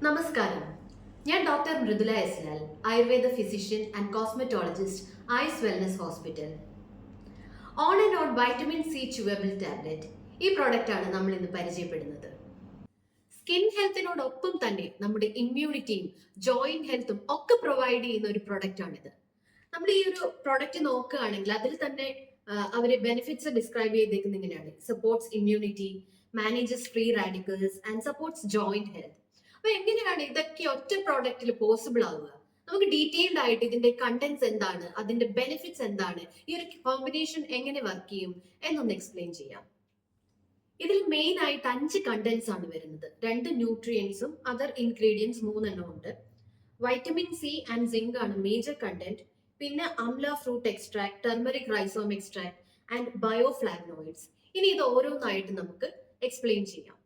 നമസ്കാരം. ഞാൻ doctor Mridula S Lal, Ayurveda physician and cosmetologist, Ice wellness hospital. On and on vitamin C chewable tablet. ഈ product ആണ് നമ്മൾ ഇന്ന് പരിചയപ്പെടുന്നത്. സ്കിൻ ഹെൽത്തിനോടൊപ്പം തന്നെ നമ്മുടെ ഇമ്മ്യൂണിറ്റിയും ജോയിന്റ് ഹെൽത്തും ഒക്കെ പ്രൊവൈഡ് ചെയ്യുന്ന ഒരു പ്രോഡക്റ്റ് ആണിത്. നമ്മൾ ഈ ഒരു പ്രോഡക്റ്റ് നോക്കുകയാണെങ്കിൽ അതിൽ തന്നെ അവര് ബെനിഫിറ്റ്സ് ഡിസ്ക്രൈബ് ചെയ്തേക്കുന്നത് ഇങ്ങനെയാണ്: supports immunity, manages free radicals and supports joint health. അപ്പൊ എങ്ങനെയാണ് ഇതൊക്കെ ഒറ്റ പ്രോഡക്റ്റിൽ പോസിബിൾ ആവുക? നമുക്ക് ഡീറ്റെയിൽഡ് ആയിട്ട് ഇതിന്റെ കണ്ടന്റ്സ് എന്താണ്, അതിന്റെ ബെനിഫിറ്റ്സ് എന്താണ്, ഈ ഒരു കോമ്പിനേഷൻ എങ്ങനെ വർക്ക് ചെയ്യും എന്നൊന്ന് എക്സ്പ്ലെയിൻ ചെയ്യാം. ഇതിൽ മെയിൻ ആയിട്ട് 5 കണ്ടന്റ്സ് ആണ് വരുന്നത്. 2 ന്യൂട്രിയൻസും അതർ ഇൻഗ്രീഡിയൻസ് 3 ഉണ്ട്. വൈറ്റമിൻ സി ആൻഡ് സിങ്ക് ആണ് മേജർ കണ്ടന്റ്. പിന്നെ amla fruit extract, turmeric rhizome extract and bioflavonoids. ഇനി ഇത് ഓരോന്നായിട്ട് നമുക്ക് എക്സ്പ്ലെയിൻ ചെയ്യാം.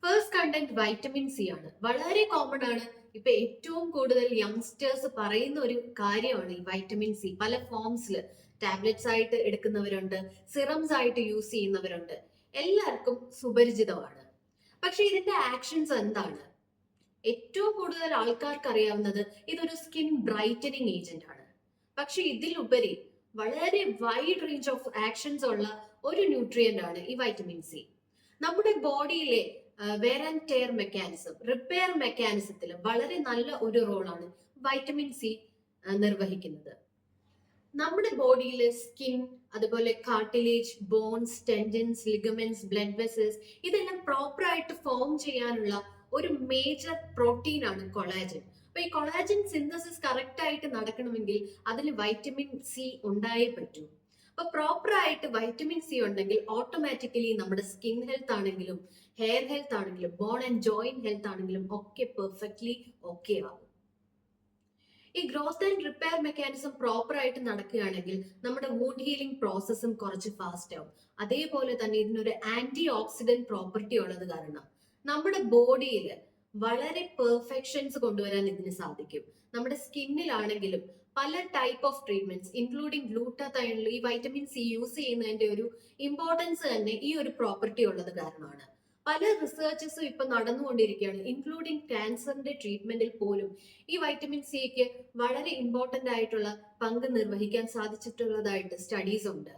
ഫസ്റ്റ് കണ്ടന്റ് വൈറ്റമിൻ സി ആണ്. വളരെ കോമൺ ആണ്. ഇപ്പൊ ഏറ്റവും കൂടുതൽ യങ്സ്റ്റേഴ്സ് പറയുന്ന ഒരു കാര്യമാണ് ഈ വൈറ്റമിൻ സി. പല ഫോംസിൽ ടാബ്ലറ്റ്സ് ആയിട്ട് എടുക്കുന്നവരുണ്ട്, സിറംസ് ആയിട്ട് യൂസ് ചെയ്യുന്നവരുണ്ട്. എല്ലാവർക്കും സുപരിചിതമാണ്. പക്ഷെ ഇതിന്റെ ആക്ഷൻസ് എന്താണ്? ഏറ്റവും കൂടുതൽ ആൾക്കാർക്ക് അറിയാവുന്നത് ഇതൊരു സ്കിൻ ബ്രൈറ്റനിങ് ഏജന്റ് ആണ്. പക്ഷെ ഇതിലുപരി വളരെ വൈഡ് റേഞ്ച് ഓഫ് ആക്ഷൻസ് ഉള്ള ഒരു ന്യൂട്രിയന്റ് ആണ് ഈ വൈറ്റമിൻ സി. നമ്മുടെ ബോഡിയിലെ wear and tear mechanism, repair മെക്കാനിസത്തിൽ വളരെ നല്ല ഒരു റോളാണ് വൈറ്റമിൻ സി നിർവഹിക്കുന്നത്. നമ്മുടെ ബോഡിയിലെ സ്കിൻ, അതുപോലെ cartilage, bones, tendons, ligaments, blood vessels, ഇതെല്ലാം പ്രോപ്പർ ആയിട്ട് ഫോം ചെയ്യാനുള്ള ഒരു മേജർ പ്രോട്ടീൻ ആണ് കൊളാജൻ. അപ്പൊ ഈ കൊളാജൻ സിന്തസിസ് കറക്റ്റ് ആയിട്ട് നടക്കണമെങ്കിൽ അതിൽ വൈറ്റമിൻ സി ഉണ്ടായേ പറ്റൂ. അപ്പൊ പ്രോപ്പർ ആയിട്ട് വൈറ്റമിൻ സി ഉണ്ടെങ്കിൽ ഓട്ടോമാറ്റിക്കലി നമ്മുടെ സ്കിൻ ഹെൽത്ത് ആണെങ്കിലും ഹെയർ ഹെൽത്ത് ആണെങ്കിലും ബോൺ ആൻഡ് ജോയിന്റ് ഹെൽത്ത് ആണെങ്കിലും ഒക്കെ പെർഫെക്റ്റ്ലി ഓക്കെ ആവും. ഈ growth and repair mechanism proper ആയിട്ട് നടക്കുകയാണെങ്കിൽ നമ്മുടെ വൂണ്ട് ഹീലിംഗ് പ്രോസസ്സും കുറച്ച് ഫാസ്റ്റ് ആവും. അതേപോലെ തന്നെ ഇതിനൊരു ആന്റി ഓക്സിഡന്റ് പ്രോപ്പർട്ടി ഉള്ളത് കാരണം നമ്മുടെ ബോഡിയിൽ വളരെ പെർഫെക്ഷൻസ് കൊണ്ടുവരാൻ ഇതിന് സാധിക്കും. നമ്മുടെ സ്കിന്നിലാണെങ്കിലും പല ടൈപ്പ് ഓഫ് ട്രീറ്റ്മെന്റ്സ് ഇൻക്ലൂഡിങ് ഗ്ലൂട്ടാതയോണിൽ ഈ വൈറ്റമിൻ സി യൂസ് ചെയ്യുന്നതിന്റെ ഒരു ഇമ്പോർട്ടൻസ് തന്നെ ഈ ഒരു പ്രോപ്പർട്ടി ഉള്ളത് കാരണമാണ്. പല റിസർച്ചസും ഇപ്പൊ നടന്നുകൊണ്ടിരിക്കുകയാണ്, ഇൻക്ലൂഡിങ് ക്യാൻസറിന്റെ ട്രീറ്റ്മെന്റിൽ പോലും ഈ വൈറ്റമിൻ സിക്ക് വളരെ ഇമ്പോർട്ടന്റ് ആയിട്ടുള്ള പങ്ക് നിർവഹിക്കാൻ സാധിച്ചിട്ടുള്ളതായിട്ട് സ്റ്റഡീസ് ഉണ്ട്.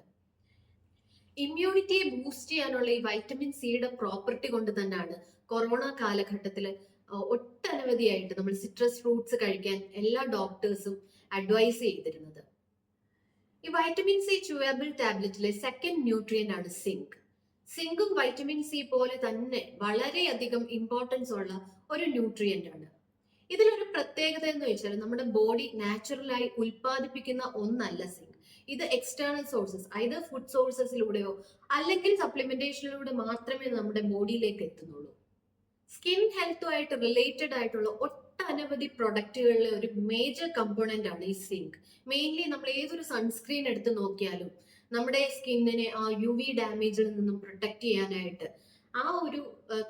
ഇമ്മ്യൂണിറ്റിയെ ബൂസ്റ്റ് ചെയ്യാനുള്ള ഈ വൈറ്റമിൻ സിയുടെ പ്രോപ്പർട്ടി കൊണ്ട് തന്നെയാണ് കൊറോണ കാലഘട്ടത്തിൽ ഒട്ടനവധിയായിട്ട് നമ്മൾ സിട്രസ് ഫ്രൂട്ട്സ് കഴിക്കാൻ എല്ലാ ഡോക്ടേഴ്സും അഡ്വൈസ് ചെയ്തിരുന്നത്. ഈ വൈറ്റമിൻ സി ച്യൂവബിൾ ടാബ്ലറ്റിലെ സെക്കൻഡ് ന്യൂട്രിയന്റ് ആണ് സിങ്ക്. സിങ്കും വൈറ്റമിൻ സി പോലെ തന്നെ വളരെയധികം ഇമ്പോർട്ടൻസ് ഉള്ള ഒരു ന്യൂട്രിയന്റ് ആണ്. ഇതിലൊരു പ്രത്യേകത എന്ന് വെച്ചാൽ നമ്മുടെ ബോഡി നാച്ചുറലായി ഉൽപ്പാദിപ്പിക്കുന്ന ഒന്നല്ല സിങ്ക്. ഇത് എക്സ്റ്റേണൽ സോഴ്സസ്, അതായത് ഫുഡ് സോഴ്സസിലൂടെയോ അല്ലെങ്കിൽ സപ്ലിമെന്റേഷനിലൂടെ മാത്രമേ നമ്മുടെ ബോഡിയിലേക്ക് എത്തുന്നുള്ളൂ. സ്കിൻ ഹെൽത്തുമായിട്ട് റിലേറ്റഡ് ആയിട്ടുള്ള ഒട്ടനവധി പ്രൊഡക്റ്റുകളിലെ ഒരു മേജർ കമ്പോണന്റ് ആണ് ഈ സിങ്ക്. മെയിൻലി നമ്മൾ ഏതൊരു സൺസ്ക്രീൻ എടുത്ത് നോക്കിയാലും നമ്മുടെ സ്കിന്നിനെ ആ യു വി ഡാമേജിൽ നിന്നും പ്രൊട്ടക്ട് ചെയ്യാനായിട്ട് ആ ഒരു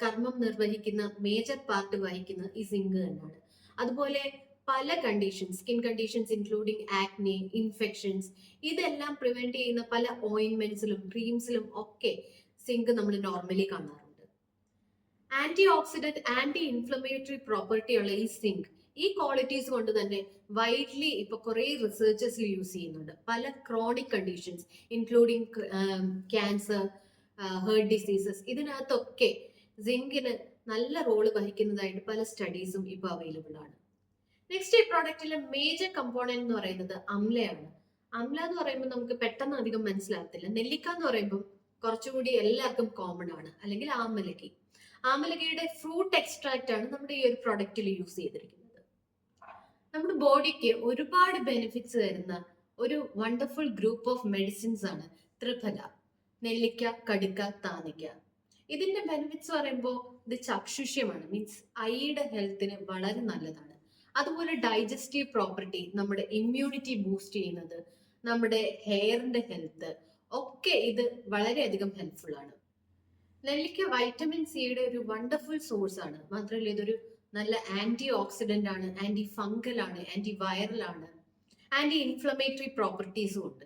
കർമ്മം നിർവഹിക്കുന്ന മേജർ പാർട്ട് വഹിക്കുന്ന ഈ സിങ്ക് തന്നെയാണ്. അതുപോലെ പല conditions, skin conditions including acne, infections, ഇതെല്ലാം പ്രിവെന്റ് ചെയ്യുന്ന പല ഓയിൻമെന്റ്സിലും ക്രീംസിലും ഒക്കെ സിങ്ക് നമ്മൾ നോർമലി കാണാറുണ്ട്. Antioxidant, anti inflammatory property ഉള്ള ഈ സിങ്ക്, ഈ ക്വാളിറ്റീസ് കൊണ്ട് തന്നെ വൈഡ്ലി ഇപ്പൊ കുറെ റിസർച്ചസിൽ യൂസ് ചെയ്യുന്നുണ്ട്. പല chronic conditions including cancer, heart diseases, ഇതിനകത്തൊക്കെ സിങ്കിന് നല്ല റോള് വഹിക്കുന്നതായിട്ട് പല സ്റ്റഡീസും ഇപ്പൊ അവൈലബിൾ ആണ്. നെക്സ്റ്റ് ഈ പ്രോഡക്റ്റിലെ മേജർ കമ്പോണന്റ് എന്ന് പറയുന്നത് അംലയാണ്. അംല എന്ന് പറയുമ്പോൾ നമുക്ക് പെട്ടെന്ന് അധികം മനസ്സിലാകത്തില്ല. നെല്ലിക്ക എന്ന് പറയുമ്പോൾ കുറച്ചുകൂടി എല്ലാവർക്കും കോമൺ ആണ്, അല്ലെങ്കിൽ ആമലക്കി. ആമലക്കയുടെ ഫ്രൂട്ട് എക്സ്ട്രാക്ട് ആണ് നമ്മുടെ ഈ ഒരു പ്രോഡക്റ്റിൽ യൂസ് ചെയ്തിരിക്കുന്നത്. നമ്മുടെ ബോഡിക്ക് ഒരുപാട് ബെനിഫിറ്റ്സ് തരുന്ന ഒരു വണ്ടർഫുൾ ഗ്രൂപ്പ് ഓഫ് മെഡിസിൻസ് ആണ് ത്രിഫല, നെല്ലിക്ക, കടുക്ക, താനിക്ക. ഇതിന്റെ ബെനിഫിറ്റ്സ് പറയുമ്പോൾ ഇത് ചക്ഷുഷ്യമാണ്, മീൻസ് ഐയുടെ ഹെൽത്തിന് വളരെ നല്ലതാണ്. അതുപോലെ ഡൈജസ്റ്റീവ് പ്രോപ്പർട്ടി, നമ്മുടെ ഇമ്മ്യൂണിറ്റി ബൂസ്റ്റ് ചെയ്യുന്നത്, നമ്മുടെ ഹെയറിന്റെ ഹെൽത്ത് ഒക്കെ ഇത് വളരെയധികം ഹെൽപ്ഫുൾ ആണ്. നെല്ലിക്ക വൈറ്റമിൻ സിയുടെ ഒരു വണ്ടർഫുൾ സോഴ്സ് ആണ്. മാത്രമല്ല ഇതൊരു നല്ല ആന്റി ഓക്സിഡന്റ് ആണ്, ആന്റി ഫംഗൽ ആണ്, ആന്റി വൈറൽ ആണ്, ആന്റി ഇൻഫ്ലമേറ്ററി പ്രോപ്പർട്ടീസും ഉണ്ട്.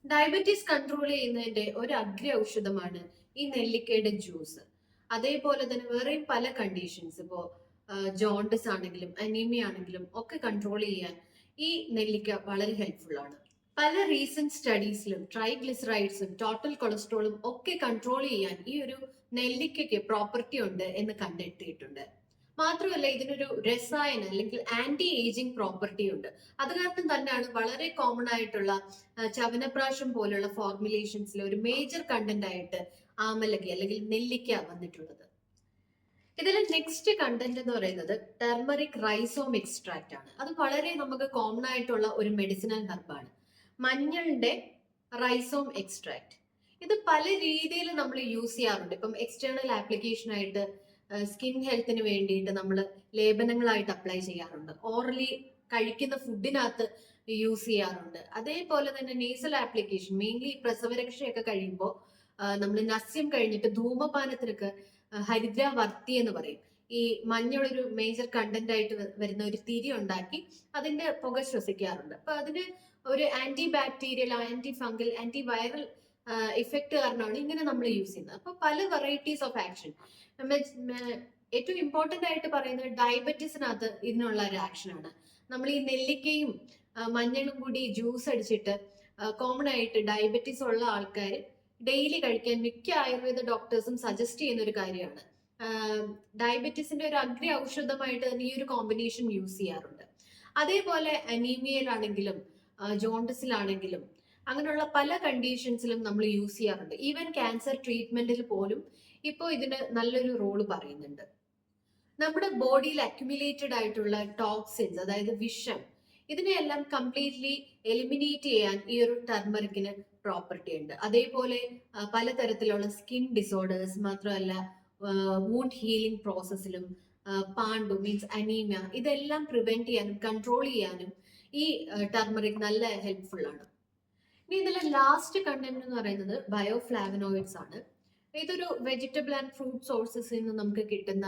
ഡയബറ്റീസ് കൺട്രോൾ ചെയ്യുന്നതിന്റെ ഒരു അഗ്ര ഔഷധമാണ് ഈ നെല്ലിക്കയുടെ ജ്യൂസ്. അതേപോലെ തന്നെ വേറെയും പല കണ്ടീഷൻസ്, ഇപ്പോ ജോണ്ടിസ് ആണെങ്കിലും അനീമിയ ആണെങ്കിലും ഒക്കെ കൺട്രോൾ ചെയ്യാൻ ഈ നെല്ലിക്ക വളരെ ഹെൽപ്ഫുൾ ആണ്. പല റീസെന്റ് സ്റ്റഡീസിലും ട്രൈഗ്ലിസറൈഡ്സും ടോട്ടൽ കൊളസ്ട്രോളും ഒക്കെ കൺട്രോൾ ചെയ്യാൻ ഈ ഒരു നെല്ലിക്കയ്ക്ക് പ്രോപ്പർട്ടി ഉണ്ട് എന്ന് കണ്ടെത്തിയിട്ടുണ്ട്. മാത്രമല്ല ഇതിനൊരു രസായന അല്ലെങ്കിൽ ആന്റി ഏജിങ് പ്രോപ്പർട്ടി ഉണ്ട്. അത് കാരണം തന്നെയാണ് വളരെ കോമൺ ആയിട്ടുള്ള ചവനപ്രാശം പോലുള്ള ഫോർമുലേഷൻസിൽ ഒരു മേജർ കണ്ടന്റ് ആയിട്ട് ആമലകി അല്ലെങ്കിൽ നെല്ലിക്ക വന്നിട്ടുള്ളത്. ഇതിൽ നെക്സ്റ്റ് കണ്ടന്റ് എന്ന് പറയുന്നത് ടെർമറിക് റൈസോം എക്സ്ട്രാക്ട് ആണ്. അത് വളരെ നമുക്ക് കോമൺ ആയിട്ടുള്ള ഒരു മെഡിസിനൽ ഹെർബാണ്. മഞ്ഞളുടെ റൈസോം എക്സ്ട്രാക്ട് ഇത് പല രീതിയിൽ നമ്മൾ യൂസ് ചെയ്യാറുണ്ട്. ഇപ്പം എക്സ്റ്റേണൽ ആപ്ലിക്കേഷൻ ആയിട്ട് സ്കിൻ ഹെൽത്തിന് വേണ്ടിയിട്ട് നമ്മൾ ലേപനങ്ങളായിട്ട് അപ്ലൈ ചെയ്യാറുണ്ട്. ഓറലി കഴിക്കുന്ന ഫുഡിനകത്ത് യൂസ് ചെയ്യാറുണ്ട്. അതേപോലെ തന്നെ നേസൽ ആപ്ലിക്കേഷൻ മെയിൻലി പ്രസവരക്ഷയൊക്കെ കഴിയുമ്പോൾ നമ്മൾ നസ്യം കഴിഞ്ഞിട്ട് ധൂമപാനത്തിനൊക്കെ ഹരിദ്രാവർത്തി എന്ന് പറയും. ഈ മഞ്ഞളൊരു മേജർ കണ്ടന്റ് ആയിട്ട് വരുന്ന ഒരു തിരി ഉണ്ടാക്കി അതിന്റെ പുക ശ്വസിക്കാറുണ്ട്. അപ്പൊ അതിന് ഒരു anti bacterial, anti fungal, anti viral effect കാരണമാണ് ഇങ്ങനെ നമ്മൾ യൂസ് ചെയ്യുന്നത്. അപ്പൊ പല വെറൈറ്റീസ് ഓഫ് ആക്ഷൻ. ഏറ്റവും ഇമ്പോർട്ടന്റ് ആയിട്ട് പറയുന്നത് ഡയബറ്റീസിനകത്ത് ഇതിനുള്ള ഒരു ആക്ഷൻ ആണ്. നമ്മൾ ഈ നെല്ലിക്കയും മഞ്ഞളും കൂടി ജ്യൂസ് അടിച്ചിട്ട് കോമൺ ആയിട്ട് ഡയബറ്റീസ് ഉള്ള ആൾക്കാർ ഡെയിലി കഴിക്കാൻ മിക്ക ആയുർവേദ ഡോക്ടേഴ്സും സജസ്റ്റ് ചെയ്യുന്ന ഒരു കാര്യമാണ്. ഡയബറ്റീസിന്റെ ഒരു അഗ്ര ഔഷധമായിട്ട് തന്നെ ഈ ഒരു കോമ്പിനേഷൻ യൂസ് ചെയ്യാറുണ്ട്. അതേപോലെ അനീമിയയിലാണെങ്കിലും ജോണ്ടിസിലാണെങ്കിലും അങ്ങനെയുള്ള പല കണ്ടീഷൻസിലും നമ്മൾ യൂസ് ചെയ്യാറുണ്ട്. ഈവൻ ക്യാൻസർ ട്രീറ്റ്മെന്റിൽ പോലും ഇപ്പോൾ ഇതിന് നല്ലൊരു റോള് പറയുന്നുണ്ട്. നമ്മുടെ ബോഡിയിൽ അക്യുമുലേറ്റഡ് ആയിട്ടുള്ള ടോക്സിൻസ്, അതായത് വിഷം, ഇതിനെയെല്ലാം കംപ്ലീറ്റ്ലി എലിമിനേറ്റ് ചെയ്യാൻ ഈ ഒരു ടർമറിക്കിന് പ്രോപ്പർട്ടി ഉണ്ട്. അതേപോലെ പലതരത്തിലുള്ള സ്കിൻ ഡിസോർഡേഴ്സ് മാത്രമല്ല വൂണ്ട് ഹീലിംഗ് പ്രോസസ്സിലും പാണ്ടു മീൻസ് അനീമിയ ഇതെല്ലാം പ്രിവെന്റ് ചെയ്യാനും കൺട്രോൾ ചെയ്യാനും ഈ ടർമറിക് നല്ല ഹെൽപ്ഫുൾ ആണ്. ഇനി ഇതിലെ ലാസ്റ്റ് കണ്ടന്റ് എന്ന് പറയുന്നത് ബയോഫ്ലാവനോയിഡ്സ് ആണ്. ഇതൊരു വെജിറ്റബിൾ ആൻഡ് ഫ്രൂട്ട് സോഴ്സസിൽ നിന്ന് നമുക്ക് കിട്ടുന്ന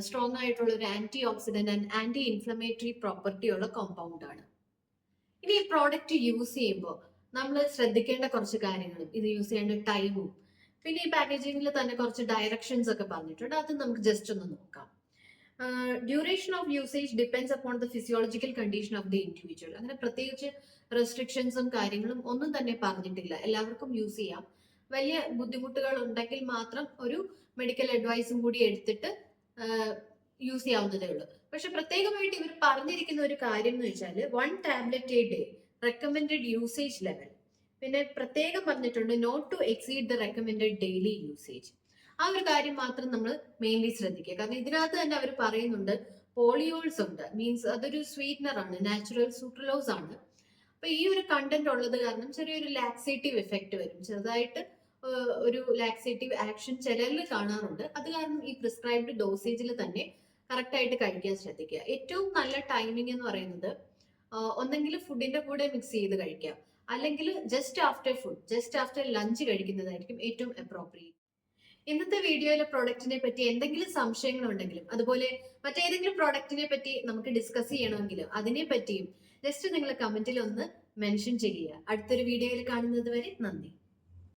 സ്ട്രോങ് ആയിട്ടുള്ള ഒരു antioxidant and anti inflammatory property ഉള്ള കോമ്പൗണ്ട് ആണ്. ഇനി ഈ പ്രോഡക്റ്റ് യൂസ് ചെയ്യുമ്പോൾ നമ്മൾ ശ്രദ്ധിക്കേണ്ട കുറച്ച് കാര്യങ്ങളും ഇത് യൂസ് ചെയ്യേണ്ട ടൈമും പിന്നെ ഈ പാക്കേജിംഗിൽ തന്നെ കുറച്ച് ഡയറക്ഷൻസ് ഒക്കെ പറഞ്ഞിട്ടുണ്ട്. അത് നമുക്ക് ജസ്റ്റ് ഒന്ന് നോക്കാം. Duration of usage depends upon the physiological condition of the individual. അങ്ങനെ പ്രത്യേകിച്ച് റെസ്ട്രിക്ഷൻസും കാര്യങ്ങളും ഒന്നും തന്നെ പറഞ്ഞിട്ടില്ല. എല്ലാവർക്കും യൂസ് ചെയ്യാം. വലിയ ബുദ്ധിമുട്ടുകൾ ഉണ്ടെങ്കിൽ മാത്രം ഒരു മെഡിക്കൽ അഡ്വൈസും കൂടി എടുത്തിട്ട് യൂസ് ചെയ്യാവുന്നതേ ഉള്ളൂ. പക്ഷെ പ്രത്യേകമായിട്ട് ഇവർ പറഞ്ഞിരിക്കുന്ന ഒരു കാര്യം എന്ന് വെച്ചാൽ 1 tablet a day recommended usage level. പിന്നെ പ്രത്യേകം പറഞ്ഞിട്ടുണ്ട് not to exceed the recommended daily usage. ആ ഒരു കാര്യം മാത്രം നമ്മൾ മെയിൻലി ശ്രദ്ധിക്കുക. കാരണം ഇതിനകത്ത് തന്നെ അവർ പറയുന്നുണ്ട് പോളിയോൾസ് ഉണ്ട്, മീൻസ് അതൊരു സ്വീറ്റ്നർ ആണ്, നാച്ചുറൽ സൂക്രലോസ് ആണ്. അപ്പൊ ഈ ഒരു കണ്ടന്റ് ഉള്ളത് കാരണം ചെറിയൊരു ലാക്സേറ്റീവ് എഫക്റ്റ് വരും, ചെറുതായിട്ട് ഒരു ലാക്സേറ്റീവ് ആക്ഷൻ ചിലരിൽ കാണാറുണ്ട്. അത് കാരണം ഈ പ്രിസ്ക്രൈബ്ഡ് ഡോസേജിൽ തന്നെ കറക്റ്റ് ആയിട്ട് കഴിക്കാൻ ശ്രദ്ധിക്കുക. ഏറ്റവും നല്ല ടൈമിംഗ് എന്ന് പറയുന്നത് ഒന്നെങ്കിൽ ഫുഡിന്റെ കൂടെ മിക്സ് ചെയ്ത് കഴിക്കാം, അല്ലെങ്കിൽ just after food, just after lunch കഴിക്കുന്നതായിരിക്കും ഏറ്റവും അപ്രോപ്രിയേറ്റ്. ഇന്നത്തെ വീഡിയോയിലെ പ്രോഡക്റ്റിനെ പറ്റി എന്തെങ്കിലും സംശയങ്ങൾ ഉണ്ടെങ്കിലും അതുപോലെ മറ്റേതെങ്കിലും പ്രോഡക്റ്റിനെ പറ്റി നമുക്ക് ഡിസ്കസ് ചെയ്യണമെങ്കിലും അതിനെ പറ്റിയും ജസ്റ്റ് നിങ്ങൾ കമന്റിൽ ഒന്ന് മെൻഷൻ ചെയ്യുക. അടുത്തൊരു വീഡിയോയിൽ കാണുന്നത് വരെ നന്ദി.